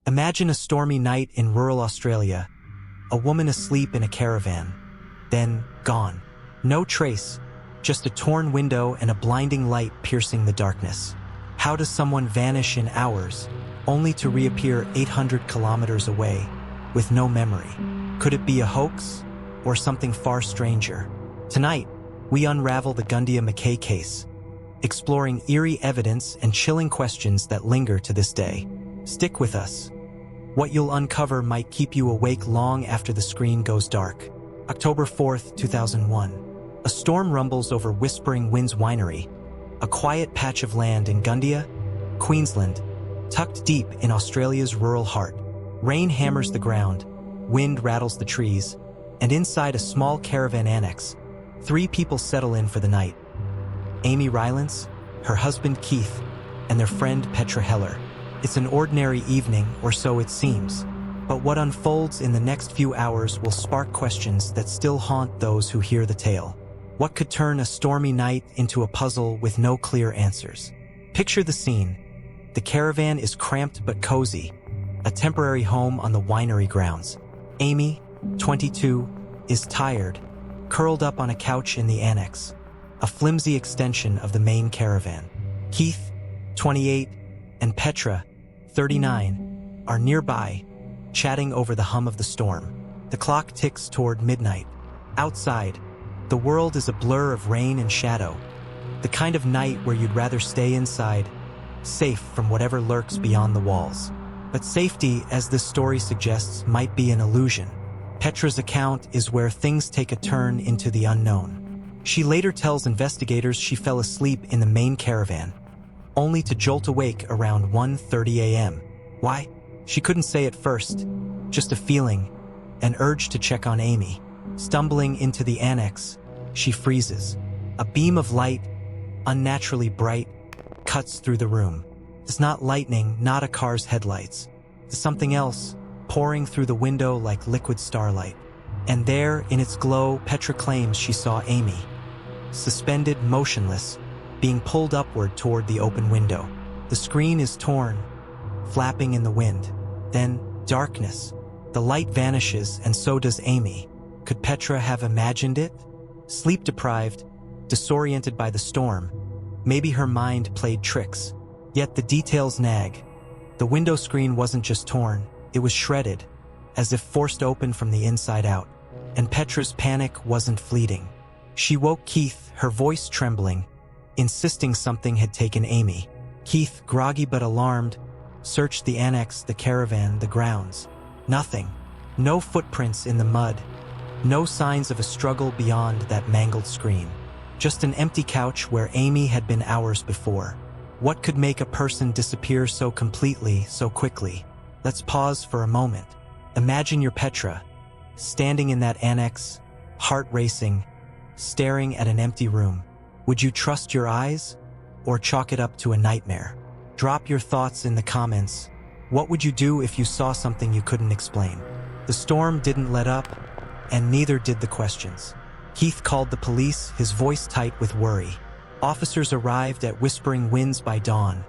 Imagine a stormy night in rural Australia, a woman asleep in a caravan, then gone. No trace, just a torn window and a blinding light piercing the darkness. How does someone vanish in hours, only to reappear 800 kilometers away, with no memory? Could it be a hoax, or something far stranger? Tonight, we unravel the Gundia McKay case, exploring eerie evidence and chilling questions that linger to this day. Stick with us. What you'll uncover might keep you awake long after the screen goes dark. October 4th, 2001. A storm rumbles over Whispering Winds Winery, a quiet patch of land in Gundia, Queensland, tucked deep in Australia's rural heart. Rain hammers the ground, wind rattles the trees, and inside a small caravan annex, 3 people settle in for the night. Amy Rylance, her husband Keith, and their friend Petra Heller. It's an ordinary evening, or so it seems, but what unfolds in the next few hours will spark questions that still haunt those who hear the tale. What could turn a stormy night into a puzzle with no clear answers? Picture the scene. The caravan is cramped but cozy, a temporary home on the winery grounds. Amy, 22, is tired, curled up on a couch in the annex, a flimsy extension of the main caravan. Keith, 28, and Petra, 39, are nearby, chatting over the hum of the storm. The clock ticks toward midnight. Outside, the world is a blur of rain and shadow, the kind of night where you'd rather stay inside, safe from whatever lurks beyond the walls. But safety, as this story suggests, might be an illusion. Petra's account is where things take a turn into the unknown. She later tells investigators she fell asleep in the main caravan, only to jolt awake around 1:30 a.m. Why? She couldn't say at first, just a feeling, an urge to check on Amy. Stumbling into the annex, she freezes. A beam of light, unnaturally bright, cuts through the room. It's not lightning, not a car's headlights. It's something else, pouring through the window like liquid starlight. And there, in its glow, Petra claims she saw Amy, suspended, motionless, being pulled upward toward the open window. The screen is torn, flapping in the wind. Then, darkness. The light vanishes, and so does Amy. Could Petra have imagined it? Sleep-deprived, disoriented by the storm, maybe her mind played tricks. Yet the details nag. The window screen wasn't just torn, it was shredded, as if forced open from the inside out. And Petra's panic wasn't fleeting. She woke Keith, her voice trembling, insisting something had taken Amy. Keith, groggy but alarmed, searched the annex, the caravan, the grounds. Nothing. No footprints in the mud. No signs of a struggle beyond that mangled screen. Just an empty couch where Amy had been hours before. What could make a person disappear so completely, so quickly? Let's pause for a moment. Imagine you're Petra, standing in that annex, heart racing, staring at an empty room. Would you trust your eyes, or chalk it up to a nightmare? Drop your thoughts in the comments. What would you do if you saw something you couldn't explain? The storm didn't let up, and neither did the questions. Keith called the police, his voice tight with worry. Officers arrived at Whispering Winds by dawn,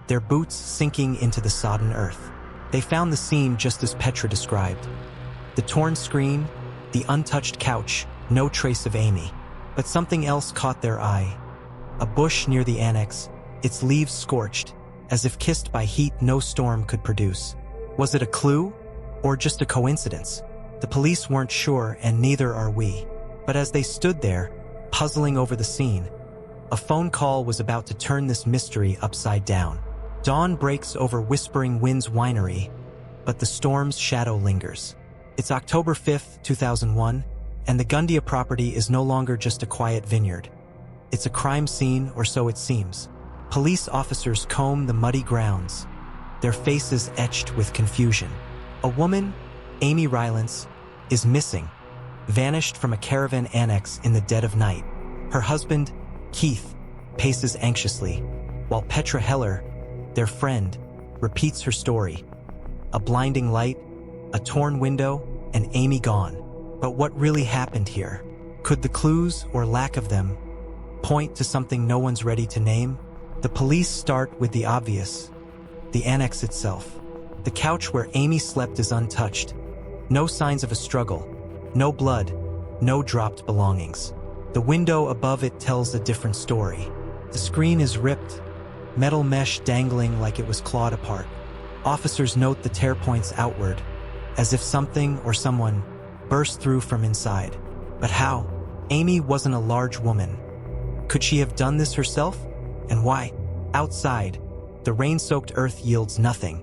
their boots sinking into the sodden earth. They found the scene just as Petra described. The torn screen, the untouched couch, no trace of Amy. But something else caught their eye. A bush near the annex, its leaves scorched, as if kissed by heat no storm could produce. Was it a clue, or just a coincidence? The police weren't sure, and neither are we. But as they stood there, puzzling over the scene, a phone call was about to turn this mystery upside down. Dawn breaks over Whispering Winds Winery, but the storm's shadow lingers. It's October 5th, 2001, and the Gundia property is no longer just a quiet vineyard. It's a crime scene, or so it seems. Police officers comb the muddy grounds, their faces etched with confusion. A woman, Amy Rylance, is missing, vanished from a caravan annex in the dead of night. Her husband, Keith, paces anxiously, while Petra Heller, their friend, repeats her story. A blinding light, a torn window, and Amy gone. But what really happened here? Could the clues, or lack of them, point to something no one's ready to name? The police start with the obvious, the annex itself. The couch where Amy slept is untouched. No signs of a struggle. No blood. No dropped belongings. The window above it tells a different story. The screen is ripped, metal mesh dangling like it was clawed apart. Officers note the tear points outward, as if something or someone burst through from inside. But how? Amy wasn't a large woman. Could she have done this herself? And why? Outside, the rain-soaked earth yields nothing.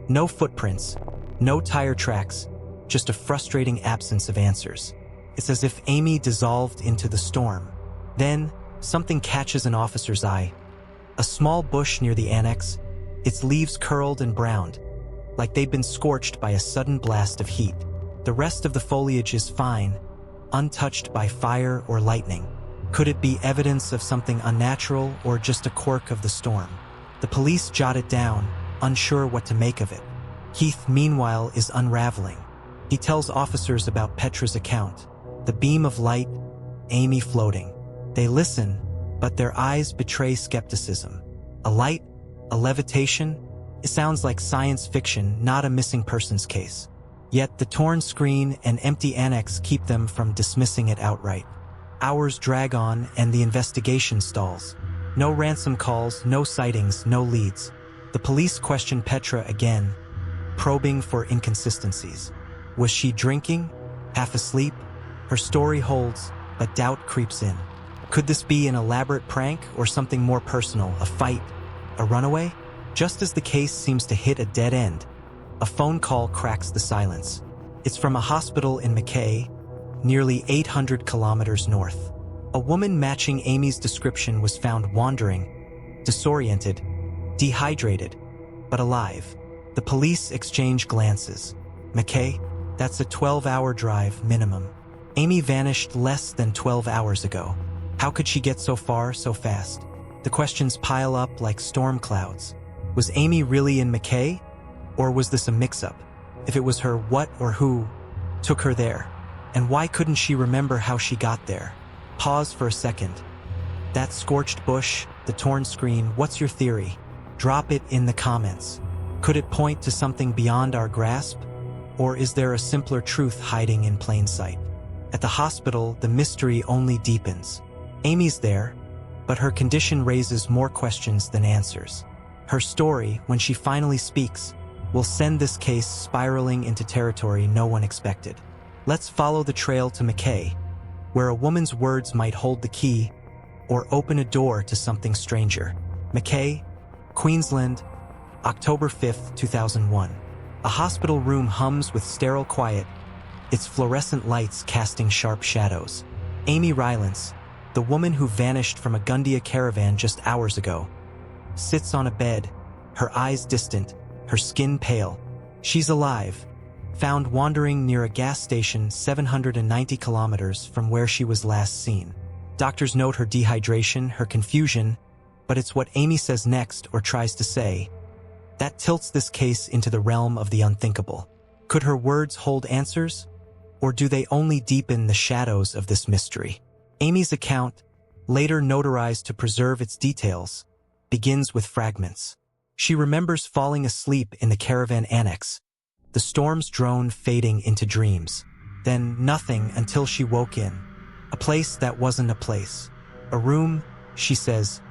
No footprints, no tire tracks, just a frustrating absence of answers. It's as if Amy dissolved into the storm. Then, something catches an officer's eye. A small bush near the annex, its leaves curled and browned, like they'd been scorched by a sudden blast of heat. The rest of the foliage is fine, untouched by fire or lightning. Could it be evidence of something unnatural or just a quirk of the storm? The police jot it down, unsure what to make of it. Keith, meanwhile, is unraveling. He tells officers about Petra's account. The beam of light, Amy floating. They listen, but their eyes betray skepticism. A light? A levitation? It sounds like science fiction, not a missing persons case. Yet the torn screen and empty annex keep them from dismissing it outright. Hours drag on and the investigation stalls. No ransom calls, no sightings, no leads. The police question Petra again, probing for inconsistencies. Was she drinking? Half asleep? Her story holds, but doubt creeps in. Could this be an elaborate prank or something more personal, a fight, a runaway? Just as the case seems to hit a dead end, a phone call cracks the silence. It's from a hospital in Mackay, nearly 800 kilometers north. A woman matching Amy's description was found wandering, disoriented, dehydrated, but alive. The police exchange glances. Mackay? That's a 12-hour drive minimum. Amy vanished less than 12 hours ago. How could she get so far so fast? The questions pile up like storm clouds. Was Amy really in Mackay? Or was this a mix-up? If it was her, what or who took her there? And why couldn't she remember how she got there? Pause for a second. That scorched bush, the torn screen, what's your theory? Drop it in the comments. Could it point to something beyond our grasp? Or is there a simpler truth hiding in plain sight? At the hospital, the mystery only deepens. Amy's there, but her condition raises more questions than answers. Her story, when she finally speaks, will send this case spiraling into territory no one expected. Let's follow the trail to Mackay, where a woman's words might hold the key or open a door to something stranger. Mackay, Queensland, October 5th, 2001. A hospital room hums with sterile quiet, its fluorescent lights casting sharp shadows. Amy Rylance, the woman who vanished from a Gundia caravan just hours ago, sits on a bed, her eyes distant, her skin pale. She's alive, found wandering near a gas station 790 kilometers from where she was last seen. Doctors note her dehydration, her confusion, but it's what Amy says next or tries to say that tilts this case into the realm of the unthinkable. Could her words hold answers? Or do they only deepen the shadows of this mystery? Amy's account, later notarized to preserve its details, begins with fragments. She remembers falling asleep in the caravan annex, the storm's drone fading into dreams. Then nothing until she woke in. A place that wasn't a place. A room, she says,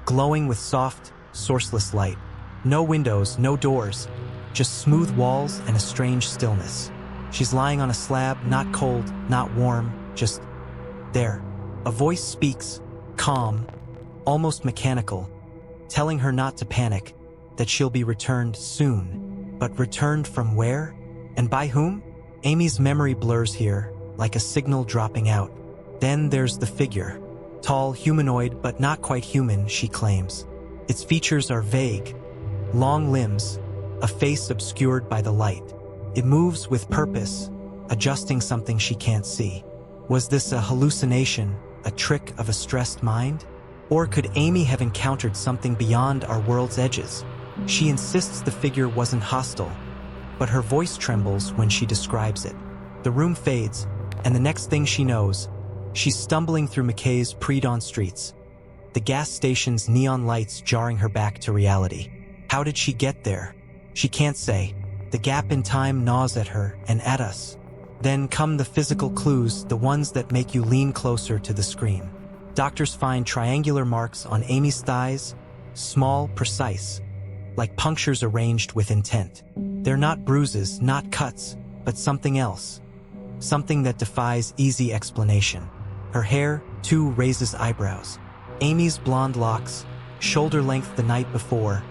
glowing with soft, sourceless light. No windows, no doors, just smooth walls and a strange stillness. She's lying on a slab, not cold, not warm, just there. A voice speaks, calm, almost mechanical, telling her not to panic, that she'll be returned soon. But returned from where? And by whom? Amy's memory blurs here, like a signal dropping out. Then there's the figure. Tall, humanoid, but not quite human, she claims. Its features are vague. Long limbs, a face obscured by the light. It moves with purpose, adjusting something she can't see. Was this a hallucination, a trick of a stressed mind? Or could Amy have encountered something beyond our world's edges? She insists the figure wasn't hostile, but her voice trembles when she describes it. The room fades, and the next thing she knows, she's stumbling through Mackay's pre-dawn streets, the gas station's neon lights jarring her back to reality. How did she get there? She can't say, The gap in time gnaws at her and at us. Then come the physical clues, the ones that make you lean closer to the screen. Doctors find triangular marks on Amy's thighs, small, precise, like punctures arranged with intent. They're not bruises, not cuts, but something else. Something that defies easy explanation. Her hair, too, raises eyebrows. Amy's blonde locks, shoulder length the night before,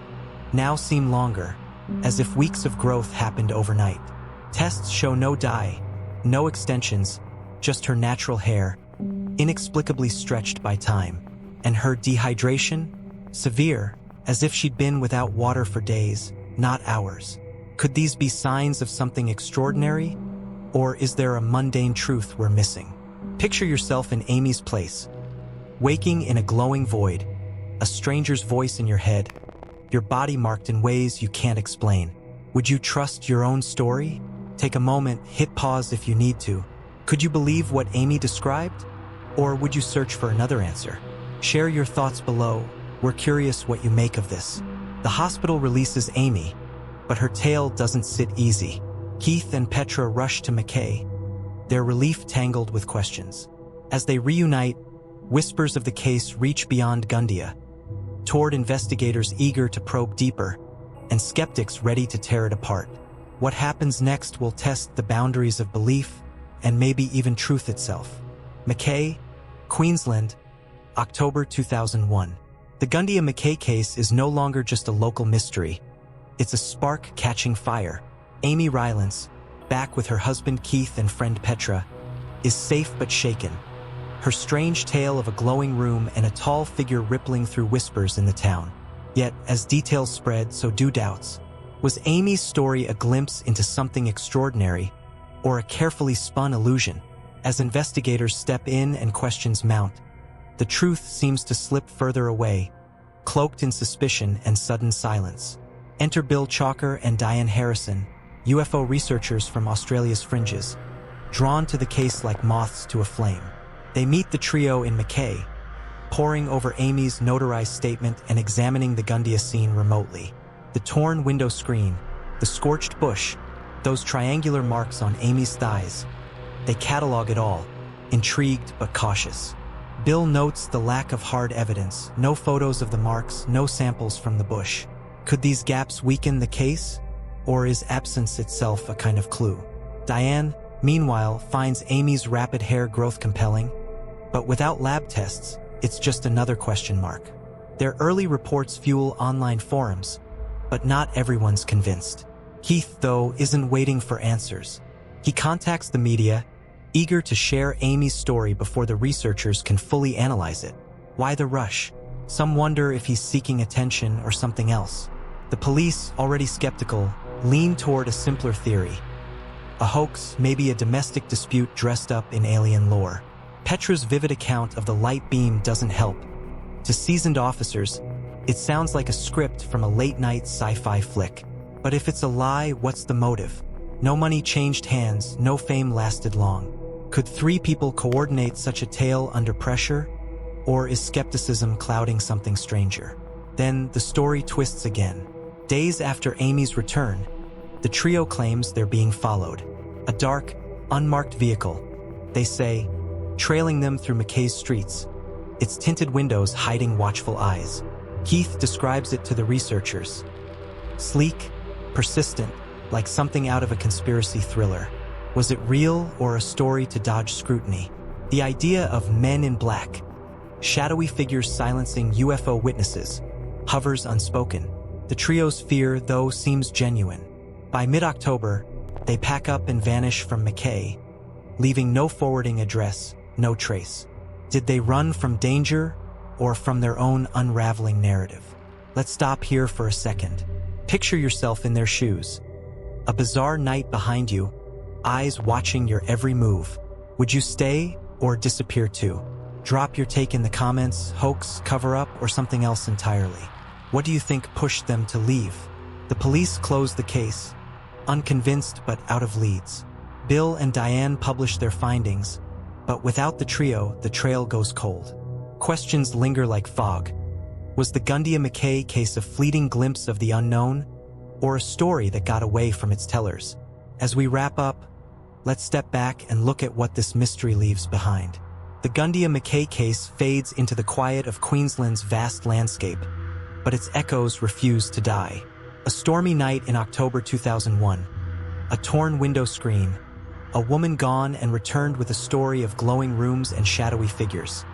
now seem longer, as if weeks of growth happened overnight. Tests show no dye, no extensions, just her natural hair, inexplicably stretched by time. And her dehydration? Severe, as if she'd been without water for days, not hours. Could these be signs of something extraordinary? Or is there a mundane truth we're missing? Picture yourself in Amy's place, waking in a glowing void, a stranger's voice in your head, your body marked in ways you can't explain. Would you trust your own story? Take a moment, hit pause if you need to. Could you believe what Amy described? Or would you search for another answer? Share your thoughts below. We're curious what you make of this. The hospital releases Amy, but her tale doesn't sit easy. Keith and Petra rush to McKay, their relief tangled with questions. As they reunite, whispers of the case reach beyond Gundia, toward investigators eager to probe deeper, and skeptics ready to tear it apart. What happens next will test the boundaries of belief and maybe even truth itself. McKay, Queensland, October 2001. The Gundia McKay case is no longer just a local mystery. It's a spark catching fire. Amy Rylance, back with her husband Keith and friend Petra, is safe but shaken. Her strange tale of a glowing room and a tall figure rippling through whispers in the town. Yet, as details spread, so do doubts. Was Amy's story a glimpse into something extraordinary, or a carefully spun illusion? As investigators step in and questions mount, the truth seems to slip further away, cloaked in suspicion and sudden silence. Enter Bill Chalker and Diane Harrison, UFO researchers from Australia's fringes, drawn to the case like moths to a flame. They meet the trio in McKay, poring over Amy's notarized statement and examining the Gundia scene remotely. The torn window screen, the scorched bush, those triangular marks on Amy's thighs. They catalog it all, intrigued but cautious. Bill notes the lack of hard evidence, no photos of the marks, no samples from the bush. Could these gaps weaken the case? Or is absence itself a kind of clue? Diane, meanwhile, finds Amy's rapid hair growth compelling, but without lab tests, it's just another question mark. Their early reports fuel online forums, but not everyone's convinced. Keith, though, isn't waiting for answers. He contacts the media, eager to share Amy's story before the researchers can fully analyze it. Why the rush? Some wonder if he's seeking attention or something else. The police, already skeptical, lean toward a simpler theory. A hoax, maybe a domestic dispute dressed up in alien lore. Petra's vivid account of the light beam doesn't help. To seasoned officers, it sounds like a script from a late-night sci-fi flick. But if it's a lie, what's the motive? No money changed hands, no fame lasted long. Could three people coordinate such a tale under pressure? Or is skepticism clouding something stranger? Then the story twists again. Days after Amy's return, the trio claims they're being followed. A dark, unmarked vehicle, they say, trailing them through McKay's streets, its tinted windows hiding watchful eyes. Keith describes it to the researchers. Sleek, persistent, like something out of a conspiracy thriller. Was it real or a story to dodge scrutiny? The idea of men in black, shadowy figures silencing UFO witnesses, hovers unspoken. The trio's fear, though, seems genuine. By mid-October, they pack up and vanish from McKay, leaving no forwarding address, no trace. Did they run from danger or from their own unraveling narrative? Let's stop here for a second. Picture yourself in their shoes. A bizarre night behind you, eyes watching your every move. Would you stay or disappear too? Drop your take in the comments, hoax, cover-up, or something else entirely. What do you think pushed them to leave? The police closed the case, unconvinced but out of leads. Bill and Diane publish their findings, but without the trio, the trail goes cold. Questions linger like fog. Was the Gundia McKay case a fleeting glimpse of the unknown, or a story that got away from its tellers? As we wrap up, let's step back and look at what this mystery leaves behind. The Gundia McKay case fades into the quiet of Queensland's vast landscape, but its echoes refuse to die. A stormy night in October 2001, a torn window screen, a woman gone and returned with a story of glowing rooms and shadowy figures.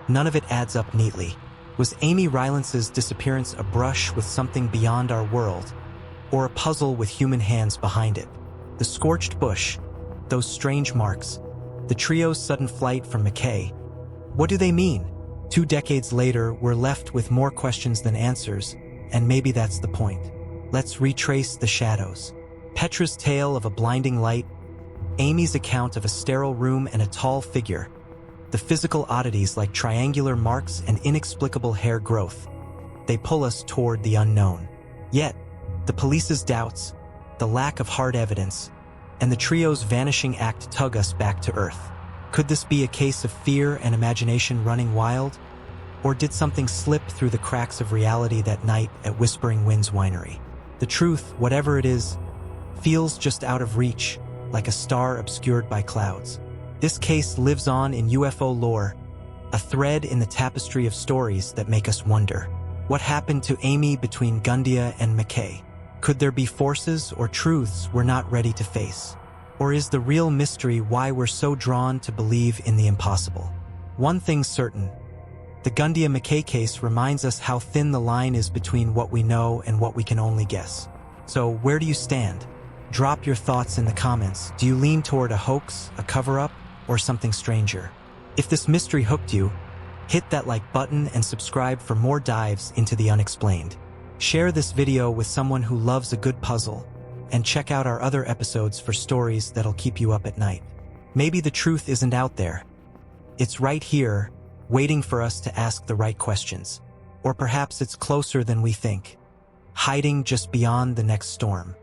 None of it adds up neatly. Was Amy Rylance's disappearance a brush with something beyond our world, or a puzzle with human hands behind it? The scorched bush, those strange marks, the trio's sudden flight from McKay. What do they mean? 2 decades later, we're left with more questions than answers, and maybe that's the point. Let's retrace the shadows. Petra's tale of a blinding light, Amy's account of a sterile room and a tall figure, the physical oddities like triangular marks and inexplicable hair growth. They pull us toward the unknown. Yet, the police's doubts, the lack of hard evidence, and the trio's vanishing act tug us back to Earth. Could this be a case of fear and imagination running wild? Or did something slip through the cracks of reality that night at Whispering Winds Winery? The truth, whatever it is, feels just out of reach, like a star obscured by clouds. This case lives on in UFO lore, a thread in the tapestry of stories that make us wonder. What happened to Amy between Gundia and McKay? Could there be forces or truths we're not ready to face? Or is the real mystery why we're so drawn to believe in the impossible? One thing's certain. The Gundia McKay case reminds us how thin the line is between what we know and what we can only guess. So where do you stand? Drop your thoughts in the comments. Do you lean toward a hoax, a cover-up, or something stranger? If this mystery hooked you, hit that like button and subscribe for more dives into the unexplained. Share this video with someone who loves a good puzzle, and check out our other episodes for stories that'll keep you up at night. Maybe the truth isn't out there. It's right here, waiting for us to ask the right questions. Or perhaps it's closer than we think, hiding just beyond the next storm.